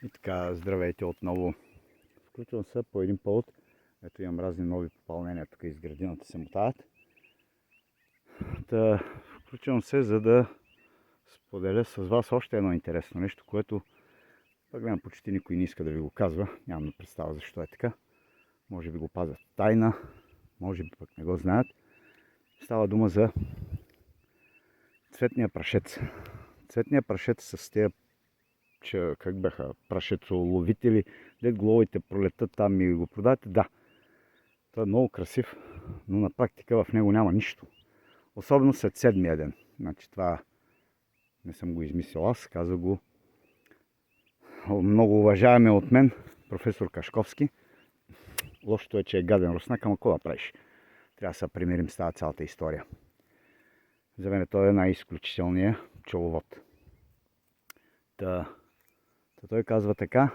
И така, здравейте отново. Включвам се по един повод. Ето имам разни нови попълнения, тук из градината се мотават. Включвам се, за да споделя с вас още едно интересно нещо, което пък гледам почти никой не иска да ви го казва. Нямам да представя защо е така. Може би го пазят тайна, може би пък не го знаят. Става дума за цветния прашец. Цветния прашец с тези как бяха, прашецоловители, дед гловите пролетат там и го продавате, да. Той е много красив, но на практика в него няма нищо. Особено след седмия ден. Значи това не съм го измислил аз, каза го много уважаемия от мен професор Кашковски. Лошото е, че е гаден руснак, ама какво да правиш? Трябва да се примирим с тази цялата история. За мен той е най-изключителният пчеловод. Той казва така: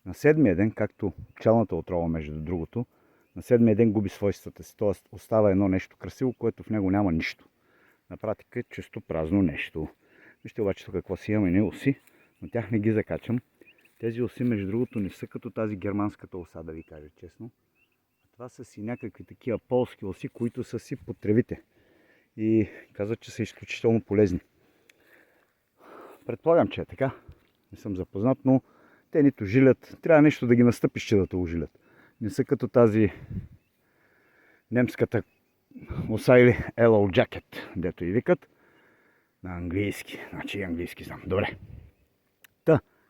на седмия ден, както пчелната отрова между другото, на седмия ден губи свойствата си, т.е. остава едно нещо красиво, което в него няма нищо. На практика е чисто празно нещо. Вижте обаче тук какво си имаме, не уси, но тях не ги закачам. Тези уси, между другото, не са като тази германската оса, да ви кажа честно. Това са си някакви такива полски оси, които са си потребите. И казват, че са изключително полезни. Предполагам, че е така. Не съм запознат, но те нито жилят. Трябва нещо да ги настъпиш, че да те ожилят. Не са като тази немската оса или Yellow Jacket, дето и викат. На английски. Значи и английски знам. Добре.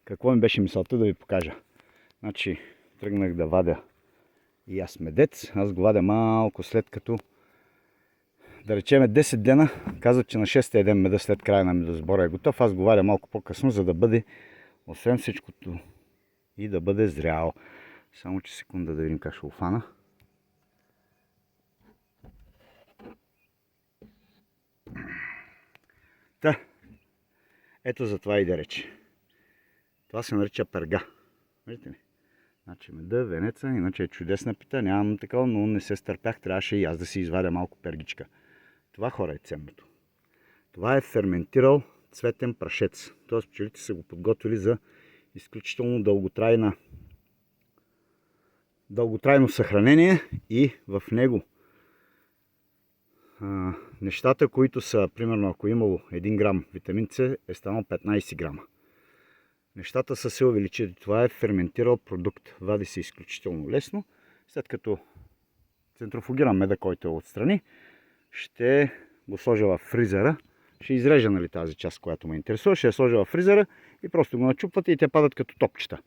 Какво ми беше мисълта да ви покажа? Значи, тръгнах да вадя и аз медец. Аз го вадя малко след като, да речеме 10 дена. Казват, че на 6-тия ден меда след края на медосбора е готов. Аз го вадя малко по-късно, за да бъде, освен всичкото, и да бъде зрял. Само че секунда да видим как ще го фана. Ето за това и да рече. Това се нарича перга. Виждате ли? Значи меда, венеца, иначе е чудесна пита, нямам такова, но не се стърпях, трябваше и аз да си извадя малко пергичка. Това, хора, е ценното. Това е ферментирал цветен прашец. Тоест пчелите са го подготвили за изключително дълготрайно съхранение и в него нещата, които са, примерно, ако е имало 1 грам витамин С, е станал 15 грама. Нещата са се увеличили. Това е ферментирал продукт. Вади се изключително лесно. След като центрофугирам меда, който е отстрани, ще го сложа в фризера. Ще изрежа, нали, тази част, която ме интересува. Ще я сложа в фризера и просто го начупвате и те падат като топчета.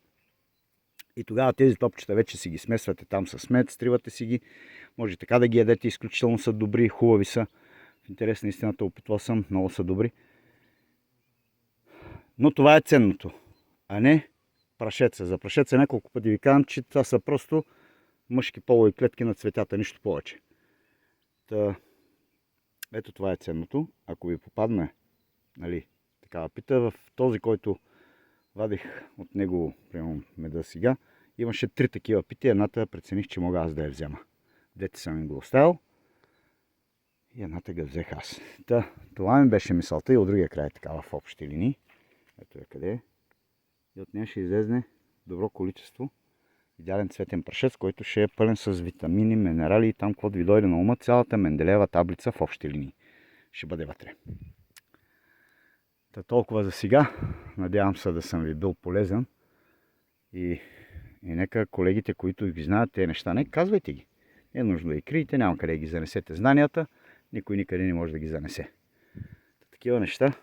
И тогава тези топчета вече си ги смесвате там с мед, стривате си ги. Може така да ги ядете. Изключително са добри, хубави са. В интерес на истината опитвал съм, много са добри. Но това е ценното, а не прашеца. За прашеца няколко пъти ви казвам, че това са просто мъжки полови клетки на цветята, нищо повече. Ето това е ценното. Ако ви попадне, нали, такава пита, в този, който вадих от него, примерно, меда сега, имаше 3 такива пити. Едната прецених, че мога аз да я взема. Дете съм им го оставил и едната ga взех аз. Това ми беше мисълта и от другия край така в общи линии. Ето е къде е. И от нея ще излезне добро количество идеален цветен прашец, който ще е пълен с витамини, минерали и там, каквото ви дойде на ума, цялата Менделеева таблица в общи линии ще бъде вътре. Толкова за сега. Надявам се да съм ви бил полезен и нека колегите, които ги знаят тези неща, не казвайте ги. Не е нужно да ги криете, няма къде ги занесете знанията, никой никъде не може да ги занесе. Такива неща.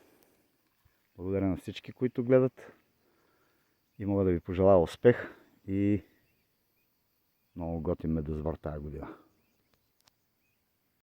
Благодаря на всички, които гледат и мога да ви пожелая успех и много готин медосбор тази година.